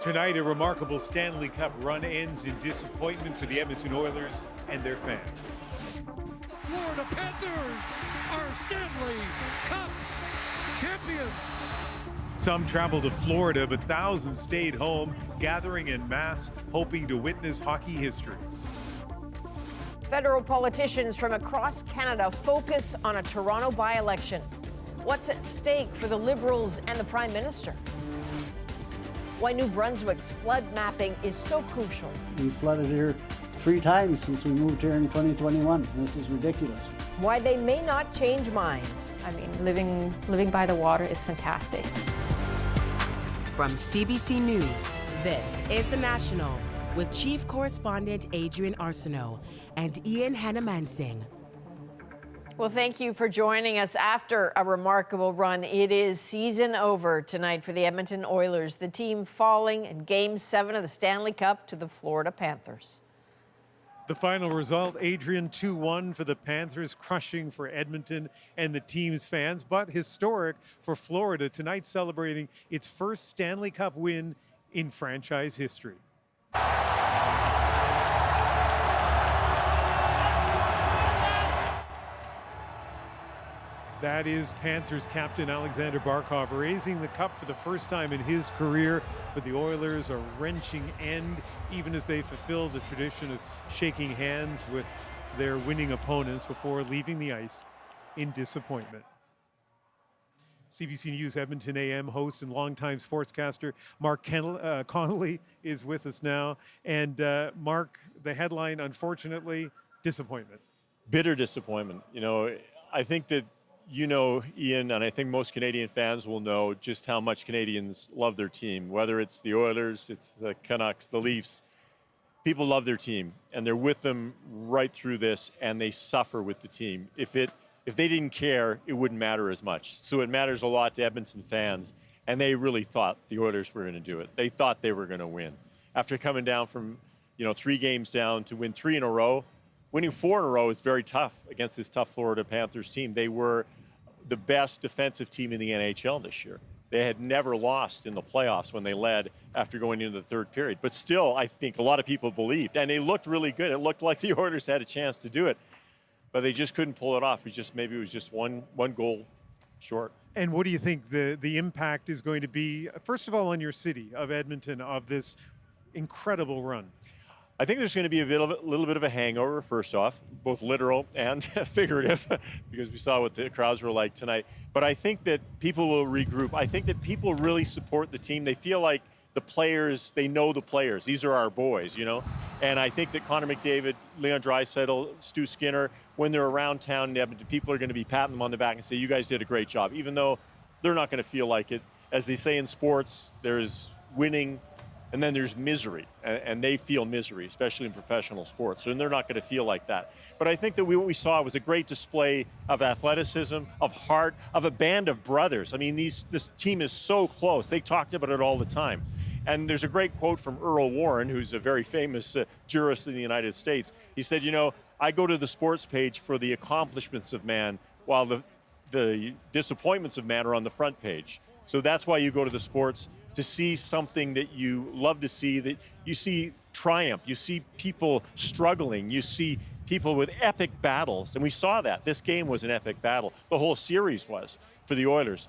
Tonight, a remarkable Stanley Cup run ends in disappointment for the Edmonton Oilers and their fans. The Florida Panthers are Stanley Cup champions. Some traveled to Florida, but thousands stayed home, gathering en masse, hoping to witness hockey history. Federal politicians from across Canada focus on a Toronto by-election. What's at stake for the Liberals and the Prime Minister? Why New Brunswick's flood mapping is so crucial. We flooded here 3 times since we moved here in 2021. This is ridiculous. Why they may not change minds. I mean, living by the water is fantastic. From CBC News, this is The National with Chief Correspondent Adrian Arsenault and Ian Hannamansing. Well, thank you for joining us after a remarkable run. It is season over tonight for the Edmonton Oilers, the team falling in Game 7 of the Stanley Cup to the Florida Panthers. The final result, Adrian, 2-1 for the Panthers, crushing for Edmonton and the team's fans, but historic for Florida tonight, celebrating its first Stanley Cup win in franchise history. That is Panthers captain Alexander Barkov raising the cup for the first time in his career. For the Oilers, a wrenching end, even as they fulfill the tradition of shaking hands with their winning opponents before leaving the ice in disappointment. CBC News Edmonton AM host and longtime sportscaster Mark Connolly is with us now. And Mark, the headline, unfortunately, disappointment. Bitter disappointment. You know, I think that Ian, and I think most Canadian fans will know just how much Canadians love their team, whether it's the Oilers, it's the Canucks, the Leafs. People love their team, and they're with them right through this, and they suffer with the team. If they didn't care, it wouldn't matter as much. So it matters a lot to Edmonton fans, and they really thought the Oilers were going to do it. They thought they were going to win. After coming down from, 3 games down to win 3 in a row, winning 4 in a row is very tough against this tough Florida Panthers team. They were the best defensive team in the NHL this year. They had never lost in the playoffs when they led after going into the third period. But still, I think a lot of people believed, and they looked really good. It looked like the Oilers had a chance to do it, but they just couldn't pull it off. Maybe it was just one goal short. And what do you think the impact is going to be, first of all, on your city of Edmonton, of this incredible run? I think there's going to be a little bit of a hangover, first off, both literal and figurative, because we saw what the crowds were like tonight. But I think that people will regroup. I think that people really support the team. They feel like the players, they know the players. These are our boys, And I think that Connor McDavid, Leon Draisaitl, Stu Skinner, when they're around town in Edmonton, people are going to be patting them on the back and say, you guys did a great job, even though they're not going to feel like it. As they say in sports, there's winning, and then there's misery, and they feel misery, especially in professional sports, and they're not going to feel like that. But I think that what we saw was a great display of athleticism, of heart, of a band of brothers. I mean, this team is so close. They talked about it all the time. And there's a great quote from Earl Warren, who's a very famous jurist in the United States. He said, I go to the sports page for the accomplishments of man, while the disappointments of man are on the front page. So that's why you go to the sports, to see something that you love to see, that you see triumph, you see people struggling, you see people with epic battles. And we saw that. This game was an epic battle. The whole series was for the Oilers.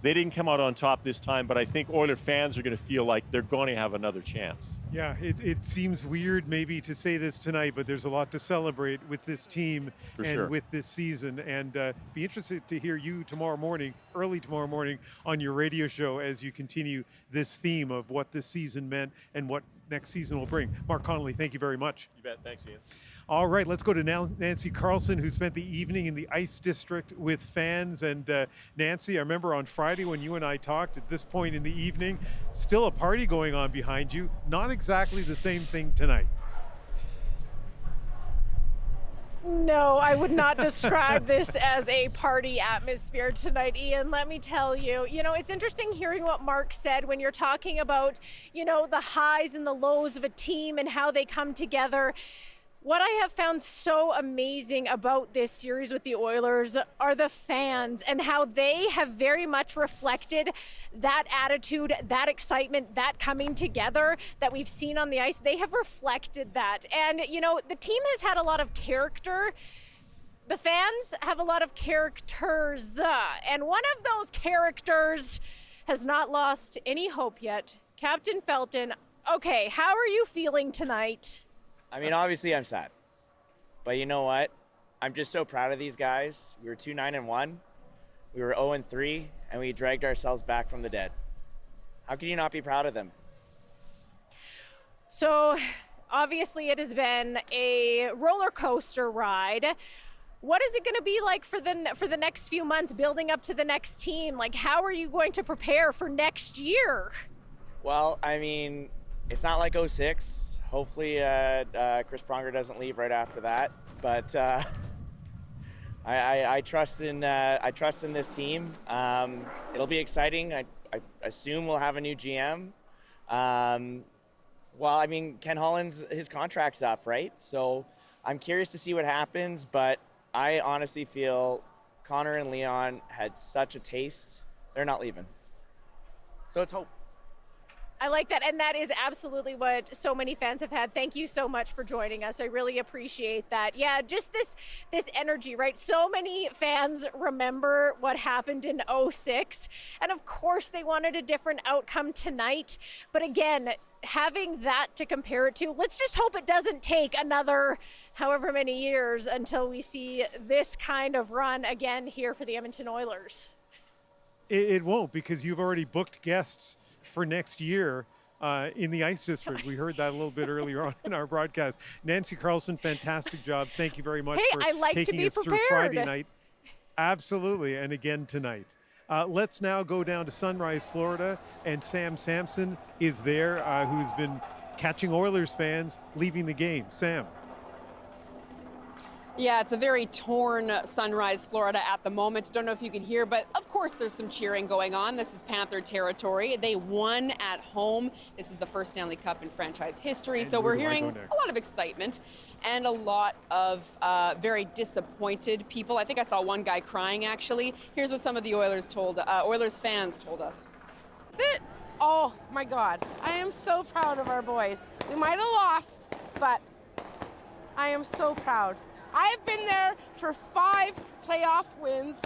They didn't come out on top this time, but I think Oiler fans are going to feel like they're going to have another chance. Yeah, it seems weird maybe to say this tonight, but there's a lot to celebrate with this team with this season. And be interested to hear you tomorrow morning, early tomorrow morning, on your radio show as you continue this theme of what this season meant and what next season will bring. Mark Connolly, thank you very much. You bet. Thanks, Ian. All right, let's go to Nancy Carlson, who spent the evening in the Ice District with fans. And Nancy, I remember on Friday when you and I talked at this point in the evening, still a party going on behind you. Not exactly the same thing tonight. No, I would not describe this as a party atmosphere tonight, Ian. Let me tell you, it's interesting hearing what Mark said when you're talking about, the highs and the lows of a team and how they come together. What I have found so amazing about this series with the Oilers are the fans and how they have very much reflected that attitude, that excitement, that coming together that we've seen on the ice. They have reflected that. And, you know, the team has had a lot of character. The fans have a lot of characters. And one of those characters has not lost any hope yet. Captain Felton, okay, how are you feeling tonight? I mean, obviously I'm sad, but you know what? I'm just so proud of these guys. We were 2-9-1, we were 0-3, and we dragged ourselves back from the dead. How can you not be proud of them? So, obviously it has been a roller coaster ride. What is it going to be like for the next few months building up to the next team? Like, how are you going to prepare for next year? Well, I mean, it's not like 06. Hopefully, Chris Pronger doesn't leave right after that. But I trust in this team. It'll be exciting. I assume we'll have a new GM. Well, I mean, Ken Holland's his contract's up, right? So I'm curious to see what happens. But I honestly feel Connor and Leon had such a taste. They're not leaving. So it's hope. I like that, and that is absolutely what so many fans have had. Thank you so much for joining us. I really appreciate that. Yeah, just this energy, right? So many fans remember what happened in 06, and of course they wanted a different outcome tonight. But again, having that to compare it to, let's just hope it doesn't take another however many years until we see this kind of run again here for the Edmonton Oilers. It won't, because you've already booked guests for next year in the Ice District. We heard that a little bit earlier on in our broadcast. Nancy Carlson, fantastic job. Thank you very much for taking us through Friday night. Absolutely, and again tonight. Let's now go down to Sunrise, Florida, and Sam Sampson is there, who's been catching Oilers fans leaving the game. Sam. Yeah, it's a very torn Sunrise, Florida at the moment. Don't know if you can hear, but of course there's some cheering going on. This is Panther territory. They won at home. This is the first Stanley Cup in franchise history. And so we're hearing a lot of excitement and a lot of very disappointed people. I think I saw one guy crying, actually. Here's what some of the Oilers fans told us. That's it. Oh my God. I am so proud of our boys. We might have lost, but I am so proud. I have been there for 5 playoff wins,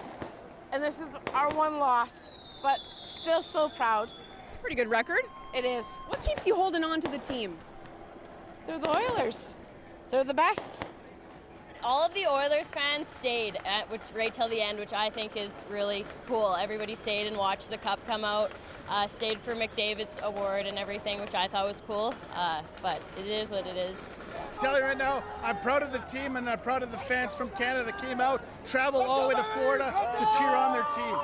and this is our one loss, but still so proud. Pretty good record. It is. What keeps you holding on to the team? They're the Oilers. They're the best. All of the Oilers fans stayed right till the end, which I think is really cool. Everybody stayed and watched the cup come out, stayed for McDavid's award and everything, which I thought was cool, but it is what it is. Tell you right now, I'm proud of the team and I'm proud of the fans from Canada that came out, traveled all the way to Florida to cheer on their team.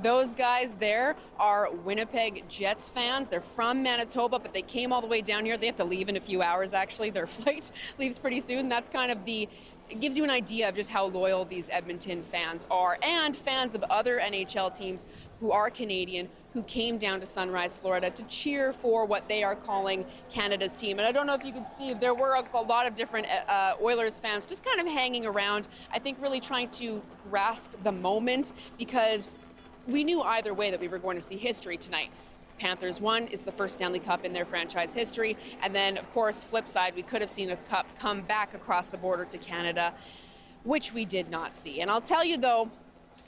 Those guys there are Winnipeg Jets fans. They're from Manitoba, but they came all the way down here. They have to leave in a few hours, actually. Their flight leaves pretty soon. That's kind of it gives you an idea of just how loyal these Edmonton fans are, and fans of other NHL teams who are Canadian, who came down to Sunrise, Florida to cheer for what they are calling Canada's team. And I don't know if you can see, there were a lot of different Oilers fans just kind of hanging around, I think really trying to grasp the moment, because we knew either way that we were going to see history tonight. Panthers won. It's the first Stanley Cup in their franchise history. And then, of course, flip side, we could have seen a cup come back across the border to Canada, which we did not see. And I'll tell you, though,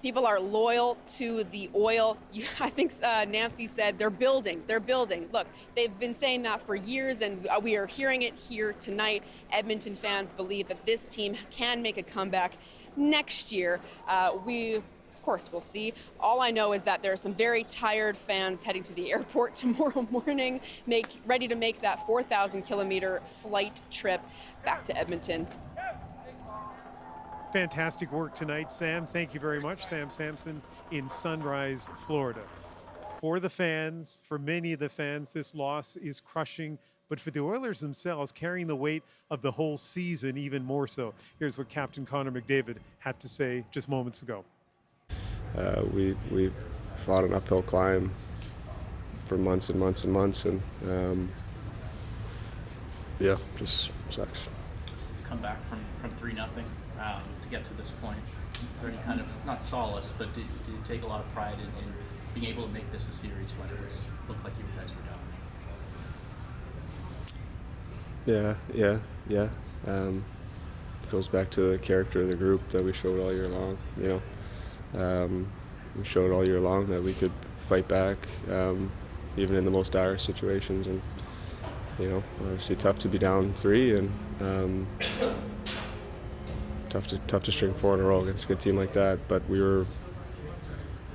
people are loyal to the Oil. I think Nancy said they're building. They're building. Look, they've been saying that for years, and we are hearing it here tonight. Edmonton fans believe that this team can make a comeback next year. Of course, we'll see. All I know is that there are some very tired fans heading to the airport tomorrow morning, ready to make that 4,000-kilometer flight trip back to Edmonton. Fantastic work tonight, Sam. Thank you very much. Sam Sampson in Sunrise, Florida. For the fans, for many of the fans, this loss is crushing. But for the Oilers themselves, carrying the weight of the whole season even more so. Here's what Captain Connor McDavid had to say just moments ago. We fought an uphill climb for months and months and months, and yeah, just sucks. come back from 3-0 to get to this point? Is there any kind of, not solace, but do you take a lot of pride in being able to make this a series when it looked like you guys were dominating? Yeah. It goes back to the character of the group that we showed all year long. We showed all year long that we could fight back, even in the most dire situations. And obviously tough to be down 3, and tough to string 4 in a row against a good team like that. But we were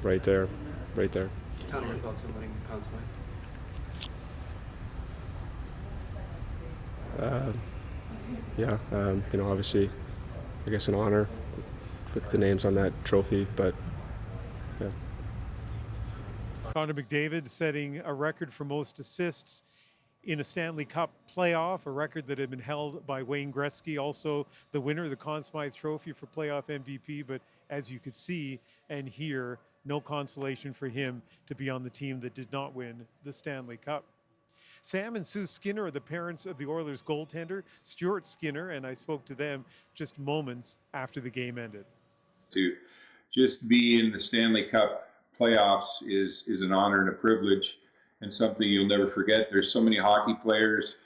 right there. What are your thoughts on winning the Conn Smythe? Obviously, I guess an honor with the names on that trophy, but yeah. Connor McDavid setting a record for most assists in a Stanley Cup playoff, a record that had been held by Wayne Gretzky, also the winner of the Conn Smythe Trophy for playoff MVP. But as you could see and hear, no consolation for him to be on the team that did not win the Stanley Cup. Sam and Sue Skinner are the parents of the Oilers goaltender, Stuart Skinner, and I spoke to them just moments after the game ended. To just be in the Stanley Cup playoffs is an honor and a privilege, and something you'll never forget. There's so many hockey players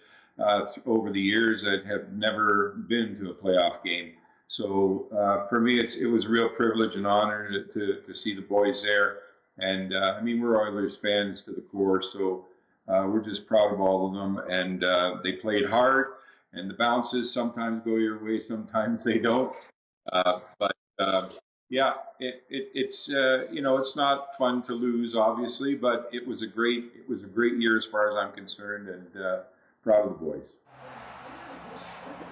over the years that have never been to a playoff game. So for me, it was a real privilege and honor to see the boys there. And we're Oilers fans to the core, so we're just proud of all of them. And they played hard, and the bounces sometimes go your way, sometimes they don't. It's not fun to lose, obviously, but it was a great year as far as I'm concerned, and proud of the boys.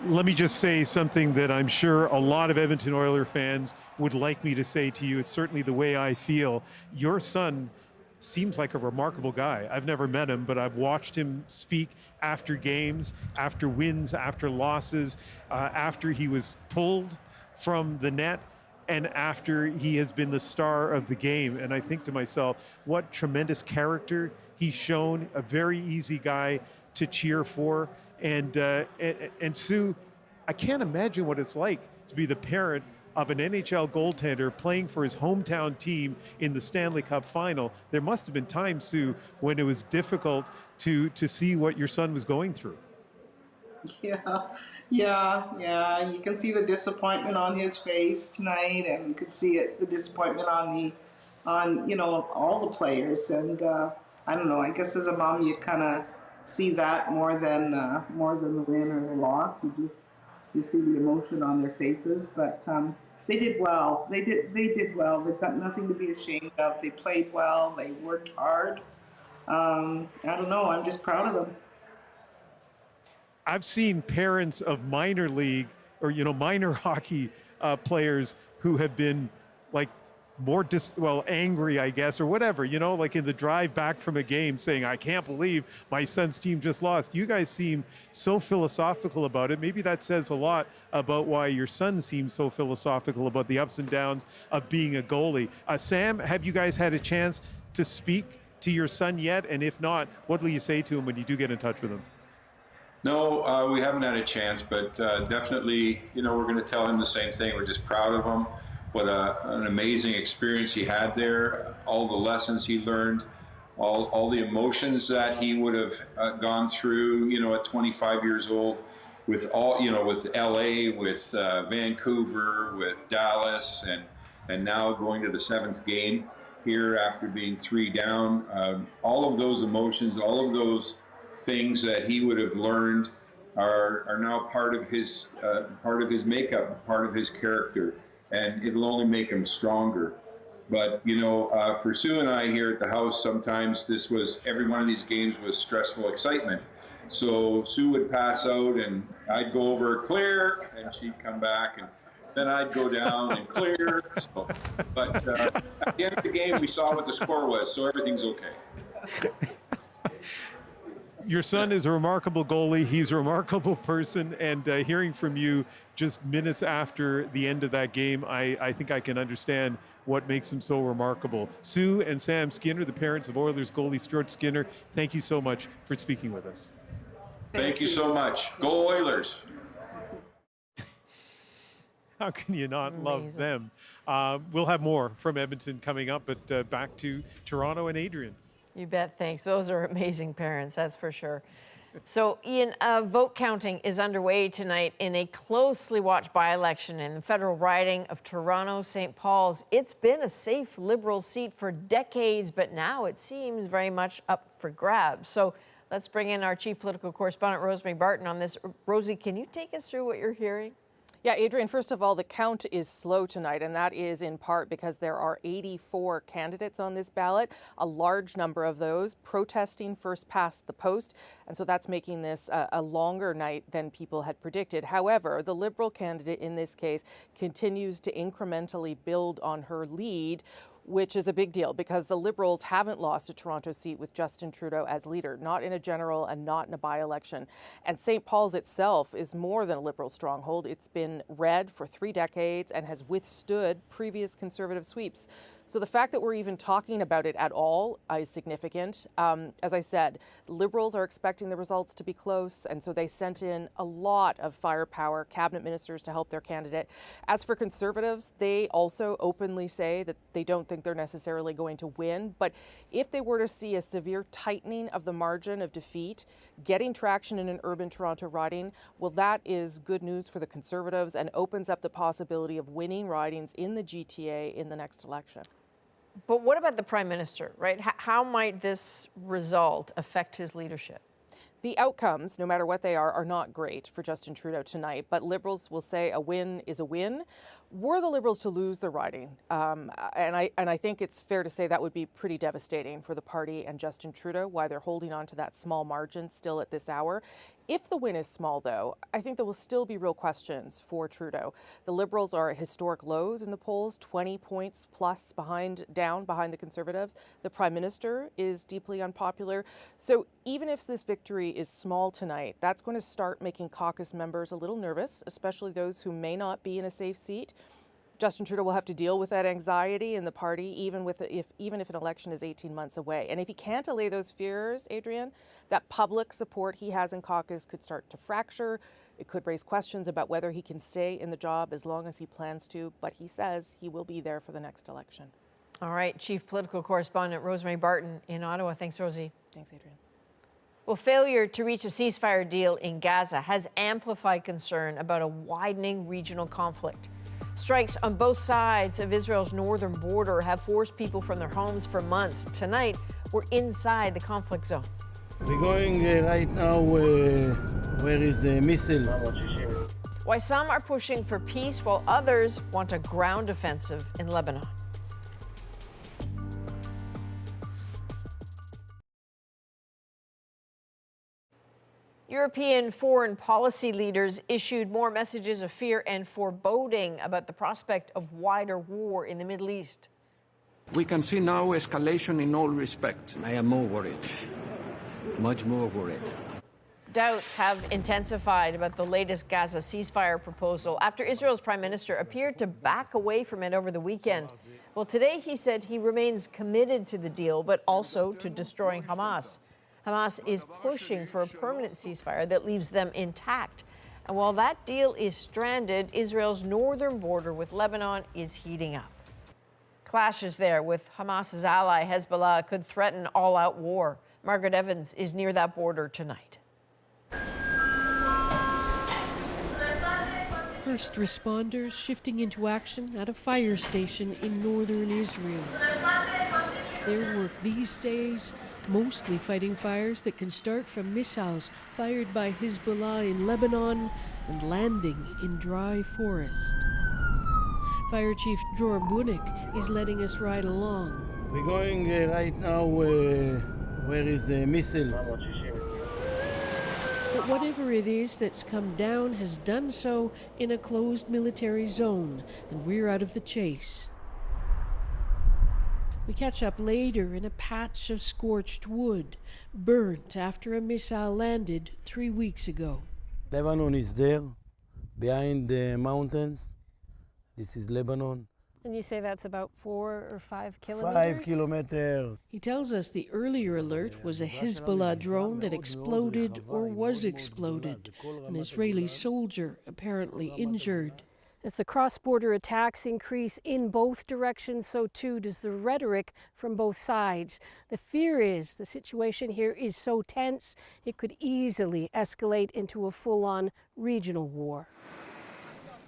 Let me just say something that I'm sure a lot of Edmonton Oilers fans would like me to say to you. It's certainly the way I feel. Your son seems like a remarkable guy. I've never met him, but I've watched him speak after games, after wins, after losses, after he was pulled from the net, and after he has been the star of the game. And I think to myself, what tremendous character he's shown, a very easy guy to cheer for. And Sue, I can't imagine what it's like to be the parent of an NHL goaltender playing for his hometown team in the Stanley Cup final. There must have been times, Sue, when it was difficult to see what your son was going through. Yeah. You can see the disappointment on his face tonight, and you could see the disappointment on all the players. And I don't know. I guess as a mom, you kind of see that more than the win or the loss. You see the emotion on their faces. But they did well. They did well. They've got nothing to be ashamed of. They played well. They worked hard. I don't know. I'm just proud of them. I've seen parents of minor league or minor hockey players who have been like more angry, I guess, or whatever, like in the drive back from a game saying, I can't believe my son's team just lost. You guys seem so philosophical about it. Maybe that says a lot about why your son seems so philosophical about the ups and downs of being a goalie. Sam, have you guys had a chance to speak to your son yet? And if not, what will you say to him when you do get in touch with him? No, we haven't had a chance, but definitely, we're going to tell him the same thing. We're just proud of him. What an amazing experience he had there, all the lessons he learned, all the emotions that he would have gone through, at 25 years old, with with LA, with Vancouver, with Dallas, and now going to the 7th game here after being 3 down. All of those emotions, all of those things that he would have learned are now part of his makeup, part of his character. And it'll only make him stronger. But, for Sue and I here at the house, sometimes every one of these games was stressful excitement. So Sue would pass out and I'd go over clear and she'd come back, and then I'd go down and clear. But at the end of the game, we saw what the score was, so everything's okay. Your son is a remarkable goalie. He's a remarkable person. And hearing from you just minutes after the end of that game, I think I can understand what makes him so remarkable. Sue and Sam Skinner, the parents of Oilers goalie Stuart Skinner, thank you so much for speaking with us. Thank you so much. Go Oilers. How can you not love Amazing. them? We'll have more from Edmonton coming up, but back to Toronto and Adrian. You bet, thanks. Those are amazing parents, that's for sure. So, Ian, vote counting is underway tonight in a closely watched by-election in the federal riding of Toronto-St. Paul's. It's been a safe Liberal seat for decades, but now it seems very much up for grabs. So let's bring in our chief political correspondent, Rosemary Barton, on this. Rosie, can you take us through what you're hearing? Yeah, Adrian, first of all, the count is slow tonight, and that is in part because there are 84 candidates on this ballot, a large number of those protesting first past the post, and so that's making this a longer night than people had predicted. However, the Liberal candidate in this case continues to incrementally build on her lead, which is a big deal because the Liberals haven't lost a Toronto seat with Justin Trudeau as leader, not in a general and not in a by-election. And St. Paul's itself is more than a Liberal stronghold. It's been red for 3 decades and has withstood previous Conservative sweeps. So the fact that we're even talking about it at all is significant. As I said, Liberals are expecting the results to be close, and so they sent in a lot of firepower, cabinet ministers to help their candidate. As for Conservatives, they also openly say that they don't think they're necessarily going to win. But if they were to see a severe tightening of the margin of defeat, getting traction in an urban Toronto riding, well, that is good news for the Conservatives and opens up the possibility of winning ridings in the GTA in the next election. But what about the Prime Minister, right? How might this result affect his leadership? The outcomes, no matter what they are not great for Justin Trudeau tonight, but Liberals will say a win is a win. Were the Liberals to lose the riding, and I think it's fair to say that would be pretty devastating for the party and Justin Trudeau, why they're holding on to that small margin still at this hour. If the win is small, though, I think there will still be real questions for Trudeau. The Liberals are at historic lows in the polls, 20 points plus down behind the Conservatives. The Prime Minister is deeply unpopular. So even if this victory is small tonight, that's going to start making caucus members a little nervous, especially those who may not be in a safe seat. Justin Trudeau will have to deal with that anxiety in the party, even if an election is 18 months away. And if he can't allay those fears, Adrian, that public support he has in caucus could start to fracture. It could raise questions about whether he can stay in the job as long as he plans to. But he says he will be there for the next election. All right, chief political correspondent Rosemary Barton in Ottawa. Thanks, Rosie. Thanks, Adrian. Well, failure to reach a ceasefire deal in Gaza has amplified concern about a widening regional conflict. Strikes on both sides of Israel's northern border have forced people from their homes for months. Tonight, we're inside the conflict zone. We're going right now where is the missiles. Why some are pushing for peace while others want a ground offensive in Lebanon. European foreign policy leaders issued more messages of fear and foreboding about the prospect of wider war in the Middle East. We can see now escalation in all respects. I am more worried, much more worried. Doubts have intensified about the latest Gaza ceasefire proposal after Israel's prime minister appeared to back away from it over the weekend. Well, today he said he remains committed to the deal, but also to destroying Hamas. Hamas is pushing for a permanent ceasefire that leaves them intact. And while that deal is stranded, Israel's northern border with Lebanon is heating up. Clashes there with Hamas's ally Hezbollah could threaten all-out war. Margaret Evans is near that border tonight. First responders shifting into action at a fire station in northern Israel. Their work these days, mostly fighting fires that can start from missiles fired by Hezbollah in Lebanon and landing in dry forest. Fire Chief Dror Bunik is letting us ride along. We're going right now where is the missiles. But whatever it is that's come down has done so in a closed military zone, and we're out of the chase. We catch up later in a patch of scorched wood, burnt after a missile landed 3 weeks ago. Lebanon is there, behind the mountains. This is Lebanon. And you say that's about 4 or 5 kilometers? 5 kilometers. He tells us the earlier alert was a Hezbollah drone that exploded or was exploded, an Israeli soldier apparently injured. As the cross-border attacks increase in both directions, so too does the rhetoric from both sides. The fear is the situation here is so tense, it could easily escalate into a full-on regional war.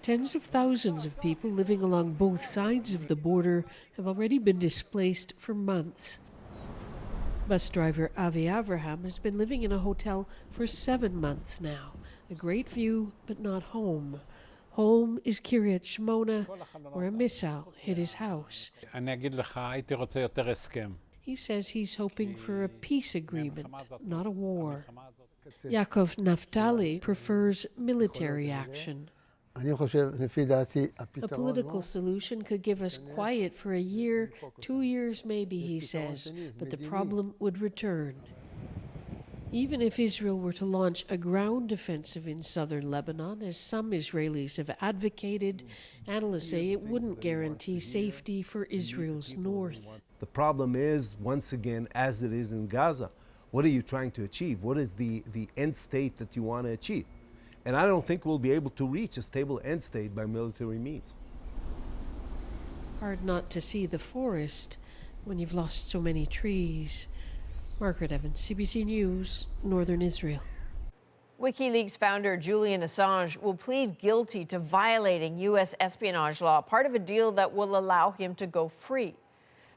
Tens of thousands of people living along both sides of the border have already been displaced for months. Bus driver Avi Avraham has been living in a hotel for 7 months now. A great view, but not home. Home is Kiryat Shmona, where a missile hit his house. He says he's hoping for a peace agreement, not a war. Yaakov Naftali prefers military action. A political solution could give us quiet for a year, 2 years maybe, he says, but the problem would return. Even if Israel were to launch a ground offensive in southern Lebanon, as some Israelis have advocated, analysts say it wouldn't guarantee safety for Israel's north. The problem is, once again, as it is in Gaza, what are you trying to achieve? What is the end state that you want to achieve? And I don't think we'll be able to reach a stable end state by military means. Hard not to see the forest when you've lost so many trees. Margaret Evans, CBC News, Northern Israel. WikiLeaks founder Julian Assange will plead guilty to violating U.S. espionage law, part of a deal that will allow him to go free.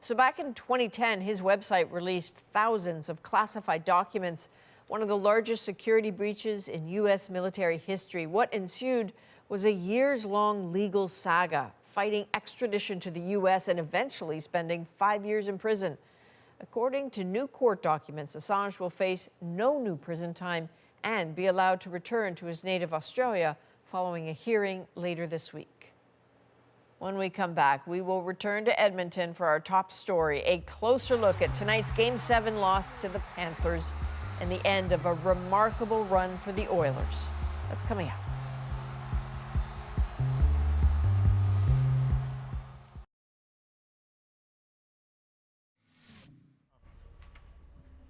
So back in 2010, his website released thousands of classified documents, one of the largest security breaches in U.S. military history. What ensued was a years-long legal saga, fighting extradition to the U.S. and eventually spending 5 years in prison. According to new court documents, Assange will face no new prison time and be allowed to return to his native Australia following a hearing later this week. When we come back, we will return to Edmonton for our top story, a closer look at tonight's Game 7 loss to the Panthers and the end of a remarkable run for the Oilers. That's coming up.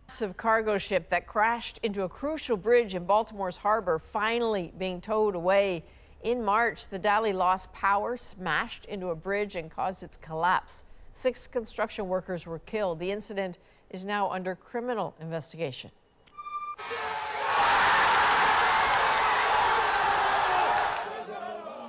Massive cargo ship that crashed into a crucial bridge in Baltimore's harbor finally being towed away. In March, the Dali lost power, smashed into a bridge, and caused its collapse. 6 construction workers were killed. The incident is now under criminal investigation.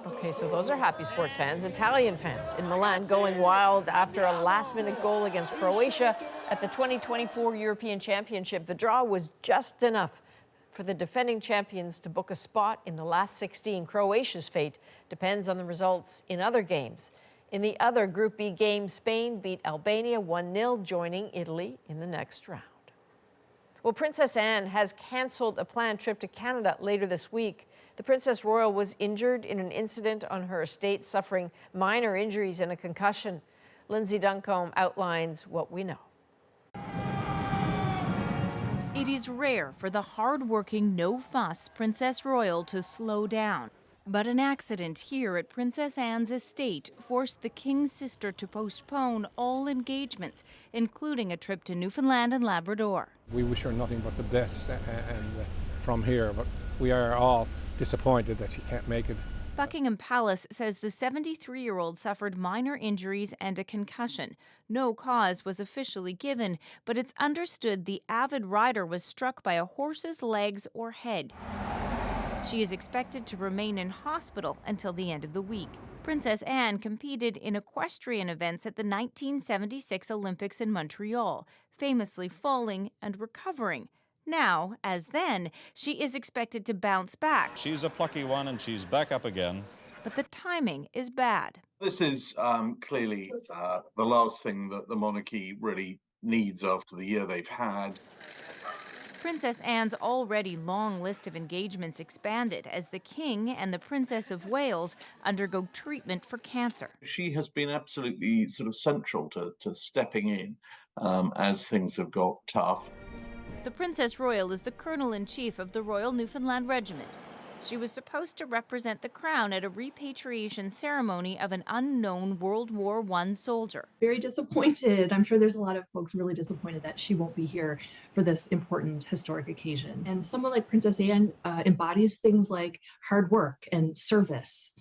Okay, so those are happy sports fans. Italian fans in Milan going wild after a last-minute goal against Croatia at the 2024 European Championship. The draw was just enough for the defending champions to book a spot in the last 16. Croatia's fate depends on the results in other games. In the other Group B game, Spain beat Albania 1-0, joining Italy in the next round. Well, Princess Anne has canceled a planned trip to Canada later this week. The Princess Royal was injured in an incident on her estate, suffering minor injuries and a concussion. Lindsay Duncombe outlines what we know. It is rare for the hard-working, no-fuss Princess Royal to slow down. But an accident here at Princess Anne's estate forced the King's sister to postpone all engagements, including a trip to Newfoundland and Labrador. We wish her nothing but the best from here, but we are all disappointed that she can't make it. Buckingham Palace says the 73-year-old suffered minor injuries and a concussion. No cause was officially given, but it's understood the avid rider was struck by a horse's legs or head. She is expected to remain in hospital until the end of the week. Princess Anne competed in equestrian events at the 1976 Olympics in Montreal, famously falling and recovering. Now, as then, she is expected to bounce back. She's a plucky one and she's back up again. But the timing is bad. This is clearly the last thing that the monarchy really needs after the year they've had. Princess Anne's already long list of engagements expanded as the King and the Princess of Wales undergo treatment for cancer. She has been absolutely sort of central to stepping in as things have got tough. The Princess Royal is the Colonel-in-Chief of the Royal Newfoundland Regiment. She was supposed to represent the Crown at a repatriation ceremony of an unknown World War I soldier. Very disappointed. I'm sure there's a lot of folks really disappointed that she won't be here for this important historic occasion. And someone like Princess Anne embodies things like hard work and service.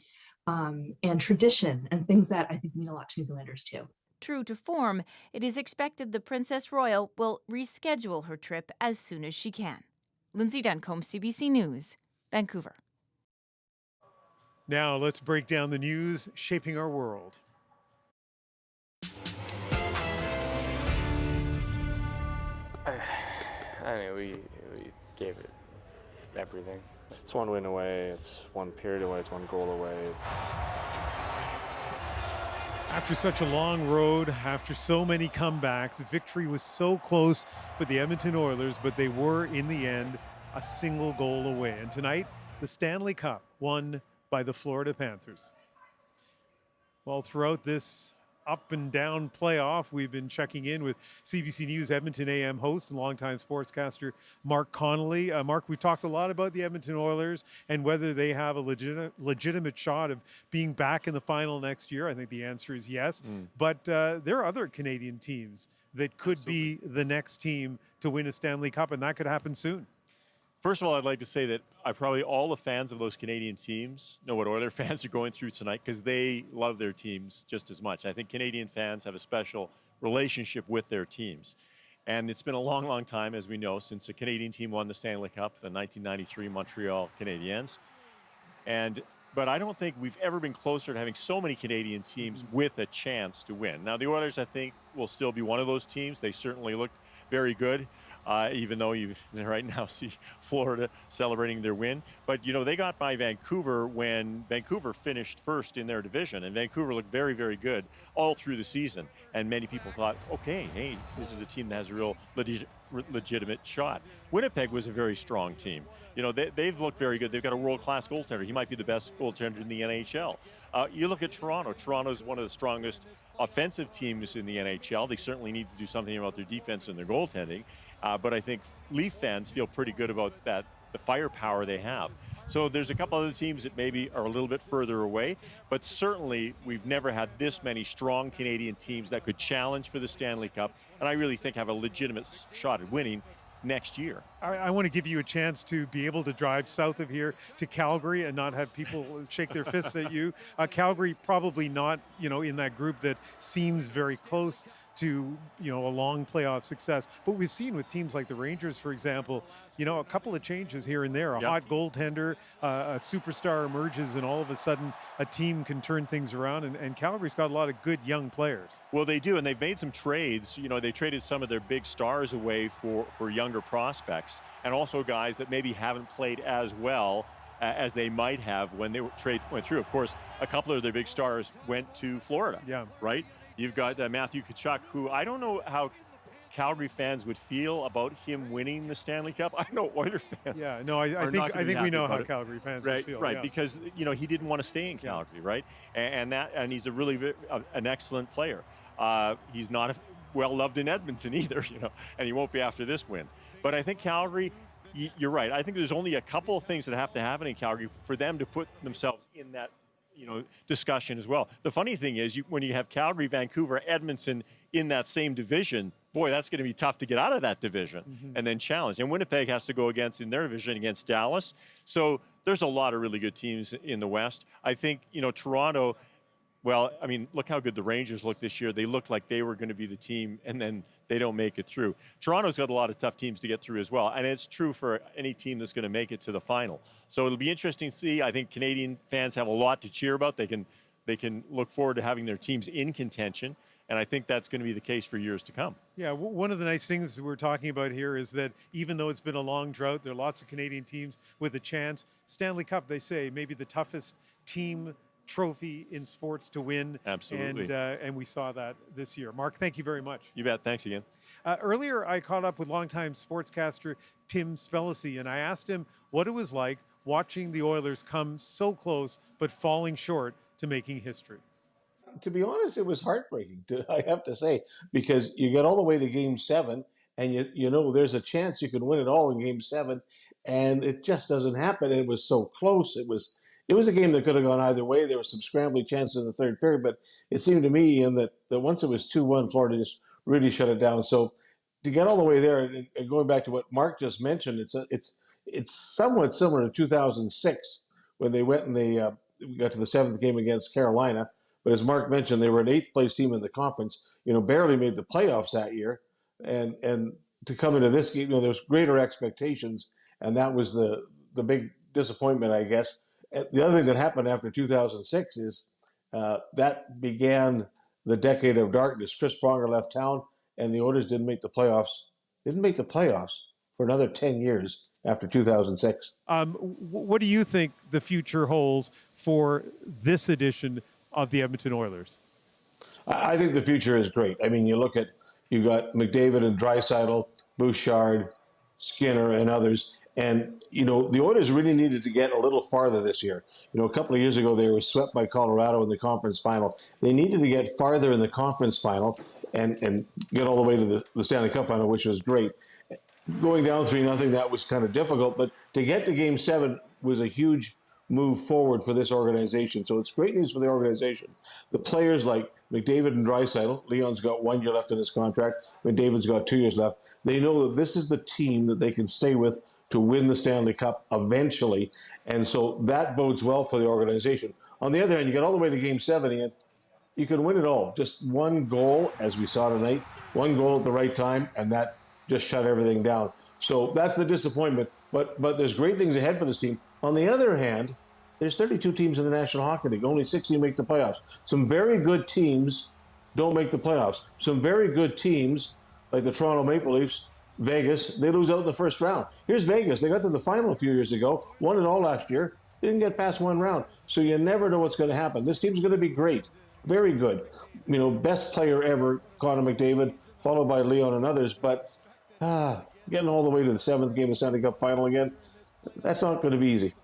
and tradition and things that I think mean a lot to the Oilers too. True to form, it is expected the Princess Royal will reschedule her trip as soon as she can. Lindsay Duncombe, CBC News, Vancouver. Now let's break down the news shaping our world. I mean, we gave it everything. It's one win away, it's one period away, it's one goal away. After such a long road, after so many comebacks, victory was so close for the Edmonton Oilers, but they were, in the end, a single goal away. And tonight, the Stanley Cup won by the Florida Panthers. Well, throughout this up and down playoff, we've been checking in with CBC News Edmonton AM host and longtime sportscaster Mark Connolly. Mark, we talked a lot about the Edmonton Oilers and whether they have a legitimate shot of being back in the final next year. I think the answer is yes. But there are other Canadian teams that could be the next team to win a Stanley Cup, and that could happen soon. First of all, I'd like to say that probably all the fans of those Canadian teams know what Oilers fans are going through tonight because they love their teams just as much. I think Canadian fans have a special relationship with their teams. And it's been a long, long time, as we know, since the Canadian team won the Stanley Cup, the 1993 Montreal Canadiens. But I don't think we've ever been closer to having so many Canadian teams with a chance to win. Now, the Oilers, I think, will still be one of those teams. They certainly look very good. Even though you right now see Florida celebrating their win. But, you know, they got by Vancouver when Vancouver finished first in their division. And Vancouver looked very, very good all through the season. And many people thought, okay, hey, this is a team that has a real legitimate shot. Winnipeg was a very strong team. You know, they've looked very good. They've got a world-class goaltender. He might be the best goaltender in the NHL. You look at Toronto. Toronto's one of the strongest offensive teams in the NHL. They certainly need to do something about their defense and their goaltending. But I think Leaf fans feel pretty good about that, the firepower they have. So there's a couple other teams that maybe are a little bit further away, but certainly we've never had this many strong Canadian teams that could challenge for the Stanley Cup, and I really think have a legitimate shot at winning next year. I want to give you a chance to be able to drive south of here to Calgary and not have people shake their fists at you. Calgary probably not, in that group that seems very close to, a long playoff success. But we've seen with teams like the Rangers, for example, a couple of changes here and there. A hot goaltender, a superstar emerges, and all of a sudden a team can turn things around. And Calgary's got a lot of good young players. Well, they do, and they've made some trades. They traded some of their big stars away for younger prospects, and also guys that maybe haven't played as well as they might have when they went through. Of course, a couple of their big stars went to Florida. Yeah. Right? You've got Matthew Tkachuk, who I don't know how Calgary fans would feel about him winning the Stanley Cup. I know Oilers fans. Yeah, no, I think we know how Calgary fans would feel. Right, yeah. Because he didn't want to stay in Calgary, right? And he's a really an excellent player. He's not well loved in Edmonton either, and he won't be after this win. But I think Calgary, you're right. I think there's only a couple of things that have to happen in Calgary for them to put themselves in that discussion as well. The funny thing is, when you have Calgary, Vancouver, Edmonton in that same division, boy, that's going to be tough to get out of that division and then challenge. And Winnipeg has to go in their division against Dallas. So there's a lot of really good teams in the West. I think, Toronto, well, I mean, look how good the Rangers looked this year. They looked like they were going to be the team, and then they don't make it through. Toronto's got a lot of tough teams to get through as well, and it's true for any team that's going to make it to the final. So it'll be interesting to see. I think Canadian fans have a lot to cheer about. They can look forward to having their teams in contention, and I think that's going to be the case for years to come. Yeah, one of the nice things we're talking about here is that even though it's been a long drought, there are lots of Canadian teams with a chance. Stanley Cup, they say, maybe the toughest team trophy in sports to win. Absolutely. And we saw that this year. Mark, thank you very much. You bet. Thanks again. Earlier, I caught up with longtime sportscaster Tim Spellacy, and I asked him what it was like watching the Oilers come so close but falling short to making history. To be honest, it was heartbreaking, I have to say, because you get all the way to Game 7, and there's a chance you can win it all in Game 7, and it just doesn't happen. And it was so close. It was a game that could have gone either way. There were some scrambling chances in the third period, but it seemed to me that once it was 2-1, Florida just really shut it down. So to get all the way there, and going back to what Mark just mentioned, it's somewhat similar to 2006 when they went and they we got to the 7th game against Carolina. But as Mark mentioned, they were an 8th place team in the conference. Barely made the playoffs that year, and to come into this game, there's greater expectations, and that was the big disappointment, I guess. The other thing that happened after 2006 is that began the decade of darkness. Chris Pronger left town, and the Oilers didn't make the playoffs. Didn't make the playoffs for another 10 years after 2006. What do you think the future holds for this edition of the Edmonton Oilers? I think the future is great. I mean, you got McDavid and Draisaitl, Bouchard, Skinner, and others. And, the Oilers really needed to get a little farther this year. A couple of years ago, they were swept by Colorado in the conference final. They needed to get farther in the conference final and get all the way to the Stanley Cup final, which was great. Going down 3-0, that was kind of difficult. But to get to Game 7 was a huge move forward for this organization. So it's great news for the organization. The players like McDavid and Draisaitl, Leon's got 1 year left in his contract, McDavid's got 2 years left. They know that this is the team that they can stay with to win the Stanley Cup eventually. And so that bodes well for the organization. On the other hand, you get all the way to Game 7, Ian. You can win it all. Just one goal, as we saw tonight, one goal at the right time, and that just shut everything down. So that's the disappointment. But there's great things ahead for this team. On the other hand, there's 32 teams in the National Hockey League. Only 16 make the playoffs. Some very good teams don't make the playoffs. Some very good teams, like the Toronto Maple Leafs, Vegas, they lose out in the first round. Here's Vegas. They got to the final a few years ago, won it all last year, didn't get past one round. So you never know what's going to happen. This team's going to be great. Very good. Best player ever, Connor McDavid, followed by Leon and others. But getting all the way to the 7th game of the Stanley Cup final again, that's not going to be easy.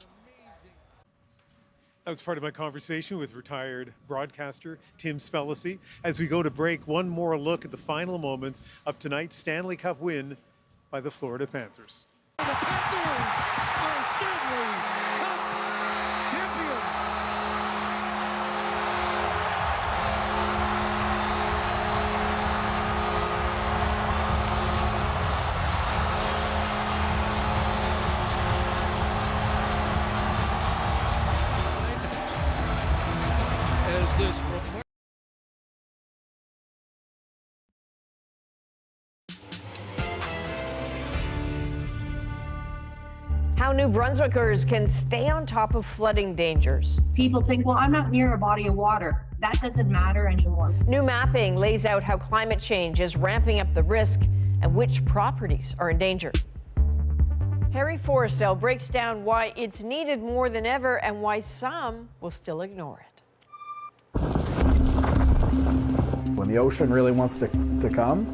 That was part of my conversation with retired broadcaster Tim Spellacy. As we go to break, one more look at the final moments of tonight's Stanley Cup win by the Florida Panthers. The Panthers are Stanley Cup champions. This report. How New Brunswickers can stay on top of flooding dangers. People think, well, I'm not near a body of water. That doesn't matter anymore. New mapping lays out how climate change is ramping up the risk and which properties are in danger. Harry Forrestel breaks down why it's needed more than ever and why some will still ignore it. When the ocean really wants to come,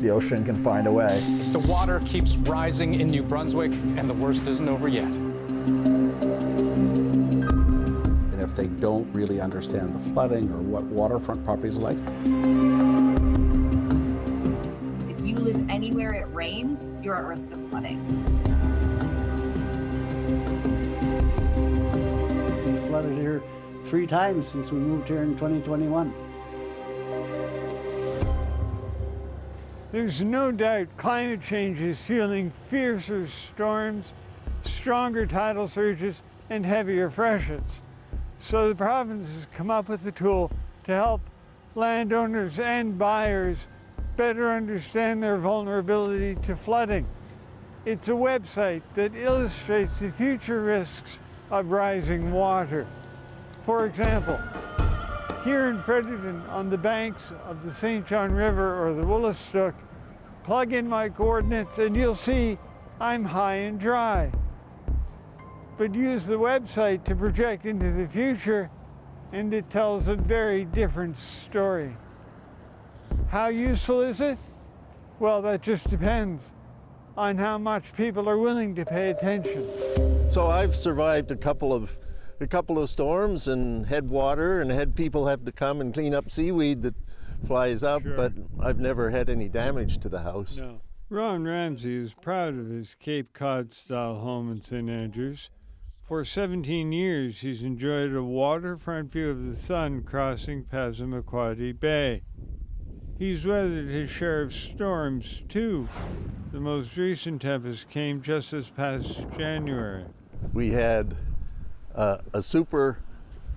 the ocean can find a way. The water keeps rising in New Brunswick, and the worst isn't over yet. And if they don't really understand the flooding or what waterfront properties are like. If you live anywhere it rains, you're at risk of flooding. It's flooded here 3 times since we moved here in 2021. There's no doubt climate change is fueling fiercer storms, stronger tidal surges, and heavier freshets. So the province has come up with a tool to help landowners and buyers better understand their vulnerability to flooding. It's a website that illustrates the future risks of rising water. For example, here in Fredericton, on the banks of the St. John River or the Woolastook, plug in my coordinates and you'll see I'm high and dry. But use the website to project into the future and it tells a very different story. How useful is it? Well, that just depends on how much people are willing to pay attention. So I've survived a couple of storms and had water and had people have to come and clean up seaweed that flies up, sure. But I've never had any damage to the house. No. Ron Ramsey is proud of his Cape Cod-style home in St. Andrews. For 17 years, he's enjoyed a waterfront view of the sun crossing Passamaquoddy Bay. He's weathered his share of storms, too. The most recent tempest came just this past January. We had a super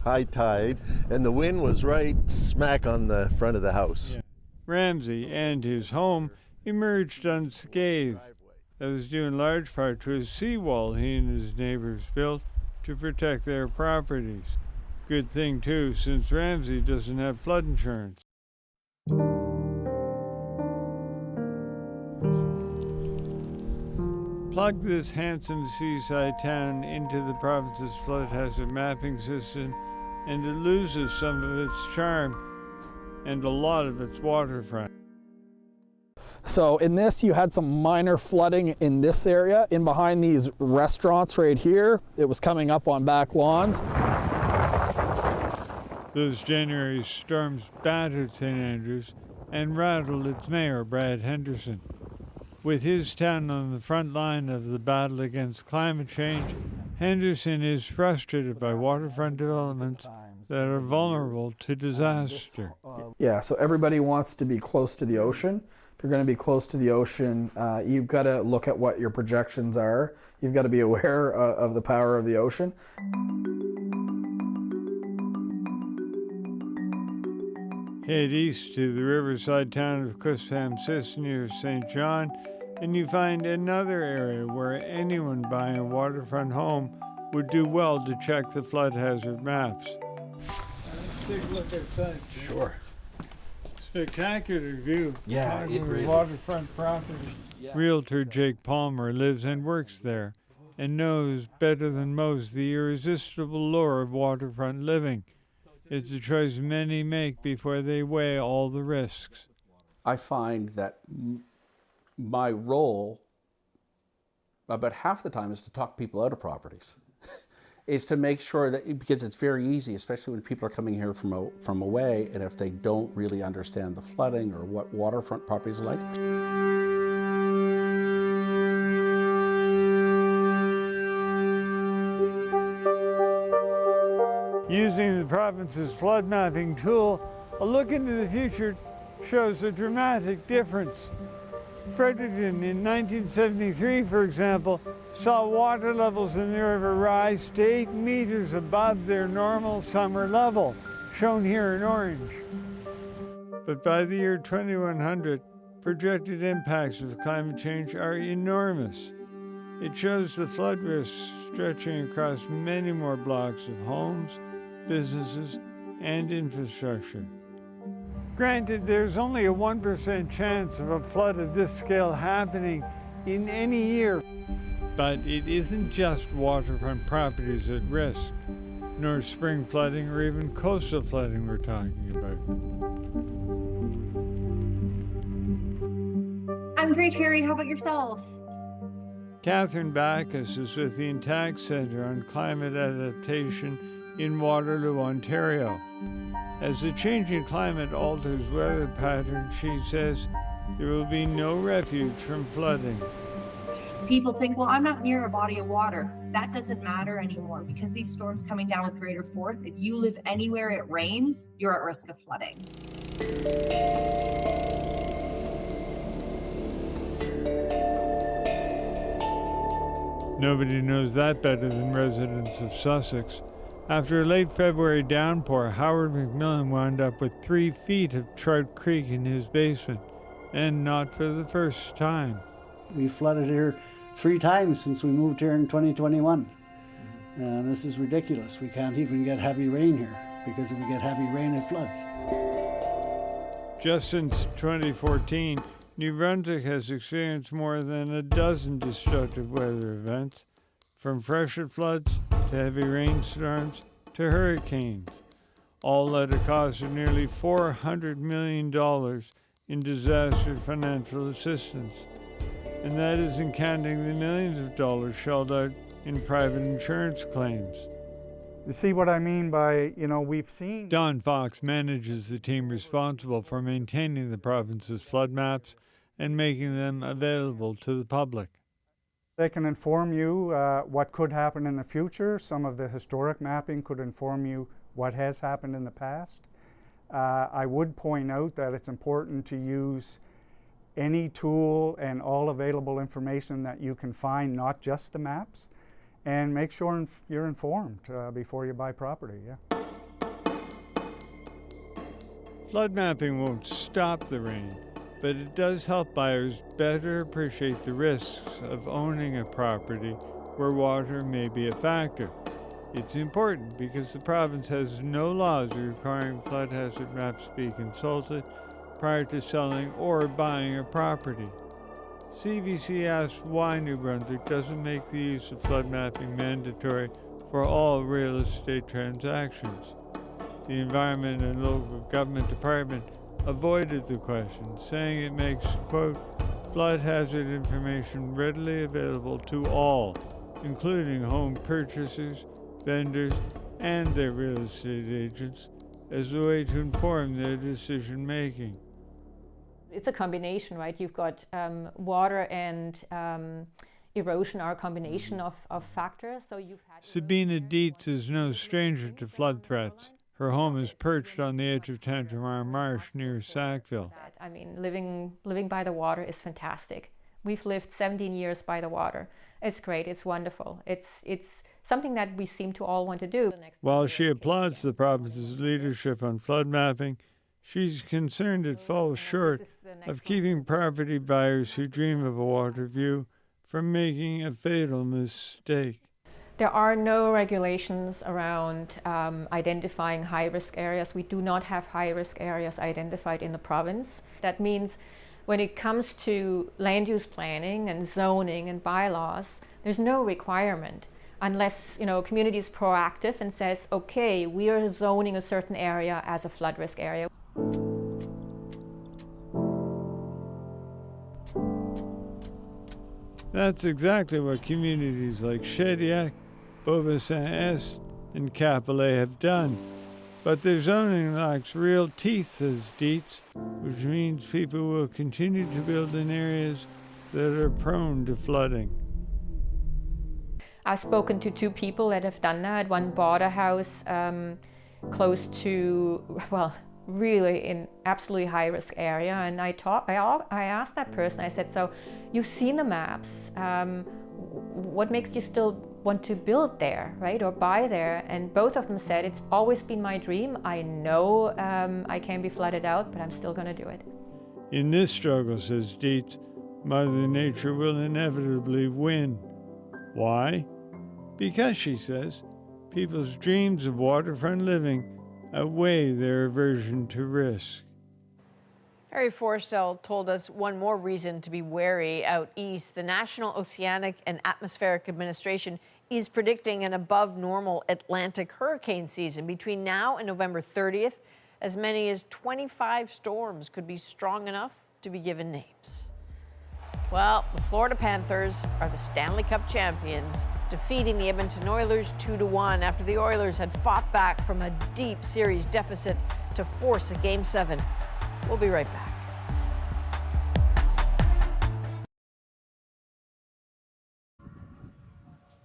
high tide, and the wind was right smack on the front of the house. Yeah. Ramsey and his home emerged unscathed. That was due in large part to a seawall he and his neighbors built to protect their properties. Good thing, too, since Ramsey doesn't have flood insurance. Plug this handsome seaside town into the province's flood hazard mapping system, and it loses some of its charm and a lot of its waterfront. So in this, you had some minor flooding in this area. In behind these restaurants right here, it was coming up on back lawns. Those January storms battered St. Andrews and rattled its mayor, Brad Henderson. With his town on the front line of the battle against climate change, Henderson is frustrated by waterfront developments that are vulnerable to disaster. Yeah, so everybody wants to be close to the ocean. If you're going to be close to the ocean, you've got to look at what your projections are. You've got to be aware of the power of the ocean. Head east to the riverside town of Coos-Sam-Sis near St. John, and you find another area where anyone buying a waterfront home would do well to check the flood hazard maps. Let's take a look outside. Sure. Spectacular view. Yeah, it really. Waterfront property. Yeah. Realtor Jake Palmer lives and works there and knows better than most the irresistible lure of waterfront living. It's a choice many make before they weigh all the risks. I find that my role, about half the time, is to talk people out of properties. Is to make sure that, because it's very easy, especially when people are coming here from away, and if they don't really understand the flooding or what waterfront properties are like. Using the province's flood mapping tool, a look into the future shows a dramatic difference. Fredericton in 1973, for example, saw water levels in the river rise to 8 meters above their normal summer level, shown here in orange. But by the year 2100, projected impacts of climate change are enormous. It shows the flood risks stretching across many more blocks of homes, businesses, and infrastructure. Granted, there's only a 1% chance of a flood of this scale happening in any year. But it isn't just waterfront properties at risk, nor spring flooding or even coastal flooding we're talking about. I'm great, Harry. How about yourself? Catherine Backus is with the Intact Centre on Climate Adaptation in Waterloo, Ontario. As the changing climate alters weather patterns, she says, there will be no refuge from flooding. People think, well, I'm not near a body of water. That doesn't matter anymore because these storms coming down with greater force, if you live anywhere it rains, you're at risk of flooding. Nobody knows that better than residents of Sussex. After a late February downpour, Howard McMillan wound up with 3 feet of Trout Creek in his basement, and not for the first time. We flooded here 3 times since we moved here in 2021. And this is ridiculous. We can't even get heavy rain here, because if we get heavy rain, it floods. Just since 2014, New Brunswick has experienced more than a dozen destructive weather events, from freshet floods to heavy rainstorms to hurricanes, all at a cost of nearly $400 million in disaster financial assistance. And that isn't counting the millions of dollars shelled out in private insurance claims. You see what I mean by, we've seen... Don Fox manages the team responsible for maintaining the province's flood maps and making them available to the public. They can inform you what could happen in the future. Some of the historic mapping could inform you what has happened in the past. I would point out that it's important to use any tool and all available information that you can find, not just the maps, and make sure you're informed before you buy property. Yeah. Flood mapping won't stop the rain, but it does help buyers better appreciate the risks of owning a property where water may be a factor. It's important because the province has no laws requiring flood hazard maps be consulted prior to selling or buying a property. CBC asked why New Brunswick doesn't make the use of flood mapping mandatory for all real estate transactions. The Environment and Local Government Department avoided the question, saying it makes, quote, flood hazard information readily available to all, including home purchasers, vendors, and their real estate agents, as a way to inform their decision making. It's a combination, right? You've got water and erosion are a combination of factors. So you've had Sabina Dietz is no stranger to flood threats. Her home is perched on the edge of Tantramar Marsh near Sackville. I mean, living by the water is fantastic. We've lived 17 years by the water. It's great. It's wonderful. It's something that we seem to all want to do. While she applauds the province's leadership on flood mapping, she's concerned it falls short of keeping property buyers who dream of a water view from making a fatal mistake. There are no regulations around identifying high-risk areas. We do not have high-risk areas identified in the province. That means when it comes to land use planning and zoning and bylaws, there's no requirement unless community is proactive and says, okay, we are zoning a certain area as a flood risk area. That's exactly what communities like Shediac, Beaubassin-Est, and Capellet have done. But their zoning lacks real teeth, says Dietz, which means people will continue to build in areas that are prone to flooding. I've spoken to 2 people that have done that. One bought a house close to, well, really in absolutely high-risk area, and I asked that person, I said, so you've seen the maps, what makes you still want to build there, right, or buy there? And both of them said, it's always been my dream. I know I can be flooded out, but I'm still going to do it. In this struggle, says Dietz, Mother Nature will inevitably win. Why? Because, she says, people's dreams of waterfront living outweigh their aversion to risk. Harry Forstall told us one more reason to be wary out east. The National Oceanic and Atmospheric Administration is predicting an above-normal Atlantic hurricane season. Between now and November 30th, as many as 25 storms could be strong enough to be given names. Well, the Florida Panthers are the Stanley Cup champions, defeating the Edmonton Oilers 2-1 after the Oilers had fought back from a deep series deficit to force a Game 7. We'll be right back.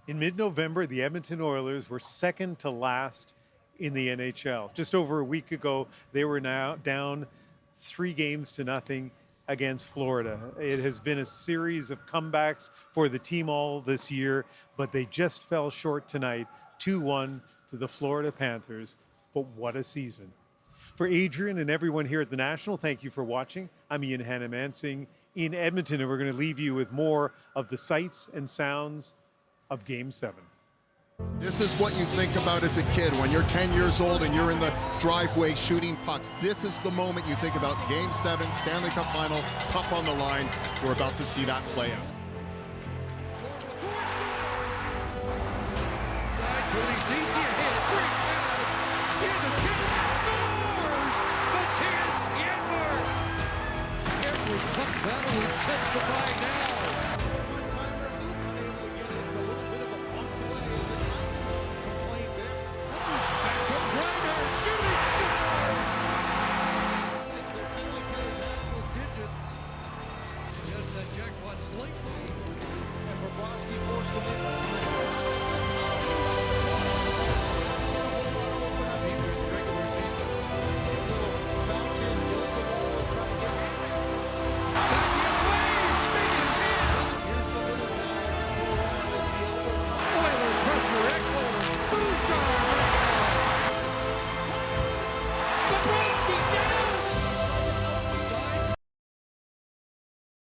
In mid-November, the Edmonton Oilers were second to last in the NHL. Just over a week ago, they were now down 3-0 against Florida. It has been a series of comebacks for the team all this year, but they just fell short tonight, 2-1 to the Florida Panthers. But what a season. For Adrian and everyone here at the National, thank you for watching. I'm Ian Hannah-Mansing in Edmonton, and we're going to leave you with more of the sights and sounds of Game 7. This is what you think about as a kid when you're 10 years old and you're in the driveway shooting pucks. This is the moment you think about Game 7, Stanley Cup final, cup on the line. We're about to see that play out. Pretty easy ahead. Great pass. In the chip. Scores! Matthias Janmark. Every puck battle intensifying now. It's a little bit of a bump delay. Complaint there. Back to Ryder. Shooting scores! Their penalty kills double digits. Yes, that jackpot slightly. And Bobrovsky forced him in.